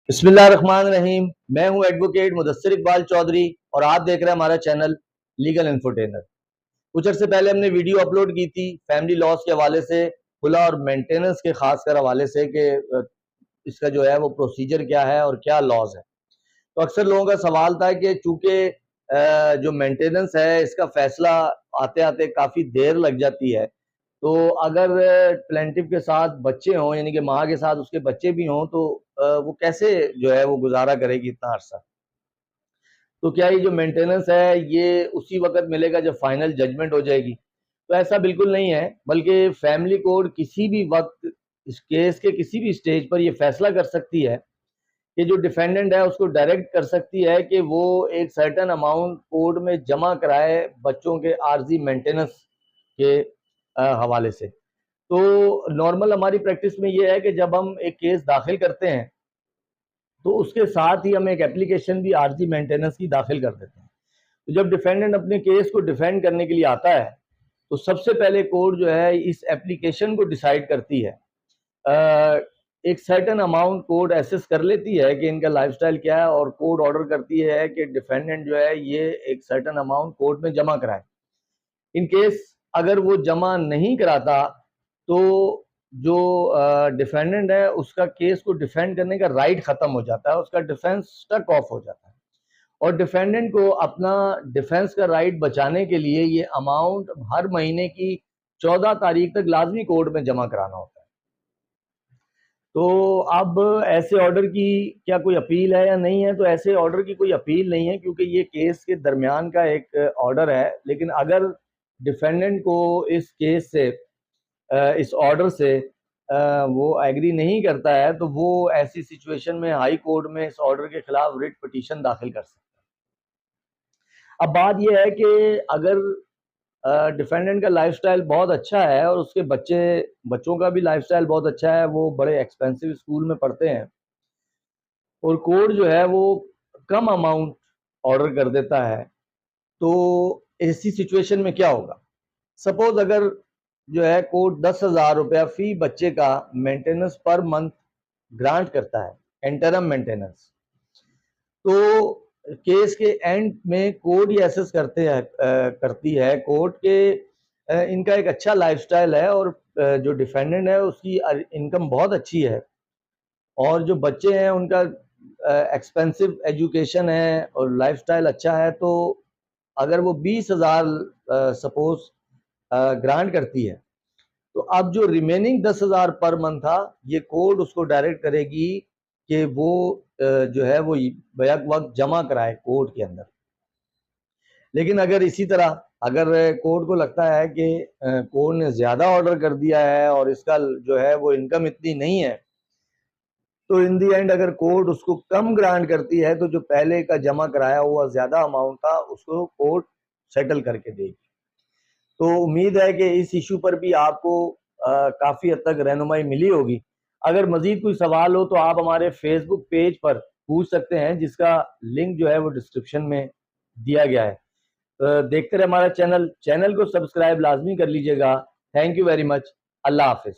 بسم اللہ الرحمن الرحیم. میں ہوں ایڈوکیٹ مدثر اقبال چودھری اور آپ دیکھ رہے ہیں ہمارا چینل لیگل انفوٹینر. کچھ عرصے پہلے ہم نے ویڈیو اپلوڈ کی تھی فیملی لاس کے حوالے سے، کھلا اور مینٹیننس کے خاص کر حوالے سے کہ اس کا جو ہے وہ پروسیجر کیا ہے اور کیا لاز ہے. تو اکثر لوگوں کا سوال تھا کہ چونکہ جو مینٹیننس ہے اس کا فیصلہ آتے آتے کافی دیر لگ جاتی ہے، تو اگر پلینٹف کے ساتھ بچے ہوں، یعنی کہ ماں کے ساتھ اس کے بچے بھی ہوں، تو وہ کیسے جو ہے وہ گزارا کرے گی اتنا عرصہ. تو کیا یہ جو مینٹیننس ہے یہ اسی وقت ملے گا جب فائنل ججمنٹ ہو جائے گی؟ تو ایسا بالکل نہیں ہے، بلکہ فیملی کورٹ کسی بھی وقت اس کیس کے کسی بھی سٹیج پر یہ فیصلہ کر سکتی ہے کہ جو ڈیفینڈنٹ ہے اس کو ڈائریکٹ کر سکتی ہے کہ وہ ایک سرٹن اماؤنٹ کورٹ میں جمع کرائے بچوں کے عارضی مینٹیننس کے حوالے سے. تو نارمل ہماری پریکٹس میں یہ ہے کہ جب ہم ایک کیس داخل کرتے ہیں تو اس کے ساتھ ہی ہم ایک اپلیکیشن بھی عارضی مینٹیننس کی داخل کر دیتے ہیں. تو جب ڈیفینڈنٹ اپنے کیس کو ڈیفینڈ کرنے کے لیے آتا ہے تو سب سے پہلے کورٹ جو ہے اس اپلیکیشن کو ڈیسائیڈ کرتی ہے. ایک سرٹن اماؤنٹ کورٹ ایسس کر لیتی ہے کہ ان کا لائف سٹائل کیا ہے، اور کورٹ آرڈر کرتی ہے کہ ڈیفینڈنٹ جو ہے یہ ایک سرٹن اماؤنٹ کورٹ میں جمع کرائے. ان کیس اگر وہ جمع نہیں کراتا تو جو ڈیفینڈنٹ ہے اس کا کیس کو ڈیفینڈ کرنے کا رائٹ ختم ہو جاتا ہے، اس کا ڈیفینس سٹک آف ہو جاتا ہے، اور ڈیفینڈنٹ کو اپنا ڈیفینس کا رائٹ بچانے کے لیے یہ اماؤنٹ ہر مہینے کی 14 تاریخ تک لازمی کورٹ میں جمع کرانا ہوتا ہے. تو اب ایسے آرڈر کی کیا کوئی اپیل ہے یا نہیں ہے؟ تو ایسے آرڈر کی کوئی اپیل نہیں ہے کیونکہ یہ کیس کے درمیان کا ایک آرڈر ہے. لیکن اگر ڈیفینڈنٹ کو اس کیس سے اس آرڈر سے وہ ایگری نہیں کرتا ہے تو وہ ایسی سچویشن میں ہائی کورٹ میں اس آرڈر کے خلاف ریٹ پٹیشن داخل کر سکتا ہے. اب بات یہ ہے کہ اگر ڈیفینڈنٹ کا لائف سٹائل بہت اچھا ہے اور اس کے بچوں کا بھی لائف سٹائل بہت اچھا ہے، وہ بڑے ایکسپینسو اسکول میں پڑھتے ہیں، اور کورٹ جو ہے وہ کم اماؤنٹ آرڈر کر دیتا ہے، تو ایسی سچویشن میں کیا ہوگا؟ سپوز اگر جو ہے کورٹ 10,000 روپیہ فی بچے کا مینٹیننس پر منتھ گرانٹ کرتا ہے، انٹرم مینٹیننس، تو کیس کے اینڈ میں کورٹ یہ ایسس کرتی ہے کورٹ کہ ان کا ایک اچھا لائف سٹائل ہے اور جو ڈیفینڈنٹ ہے اس کی انکم بہت اچھی ہے، اور جو بچے ہیں ان کا ایکسپینسو ایجوکیشن ہے اور لائف سٹائل اچھا ہے، تو اگر وہ 20,000 سپوز گرانٹ کرتی ہے تو اب جو ریمیننگ 10,000 پر منتھ تھا یہ کورٹ اس کو ڈائریکٹ کرے گی کہ وہ جو ہے وہ بیک وقت جمع کرائے کورٹ کے اندر. لیکن اگر اسی طرح اگر کورٹ کو لگتا ہے کہ کورٹ نے زیادہ آرڈر کر دیا ہے اور اس کا جو ہے وہ انکم اتنی نہیں ہے، تو ان دی اینڈ اگر کورٹ اس کو کم گرانٹ کرتی ہے تو جو پہلے کا جمع کرایا ہوا زیادہ اماؤنٹ تھا اس کو کورٹ سیٹل کر کے دے گی. تو امید ہے کہ اس ایشو پر بھی آپ کو کافی حد تک رہنمائی ملی ہوگی. اگر مزید کوئی سوال ہو تو آپ ہمارے فیس بک پیج پر پوچھ سکتے ہیں، جس کا لنک جو ہے وہ ڈسکرپشن میں دیا گیا ہے. دیکھتے رہے ہمارا چینل کو سبسکرائب لازمی کر لیجئے گا. Thank you very much. اللہ حافظ.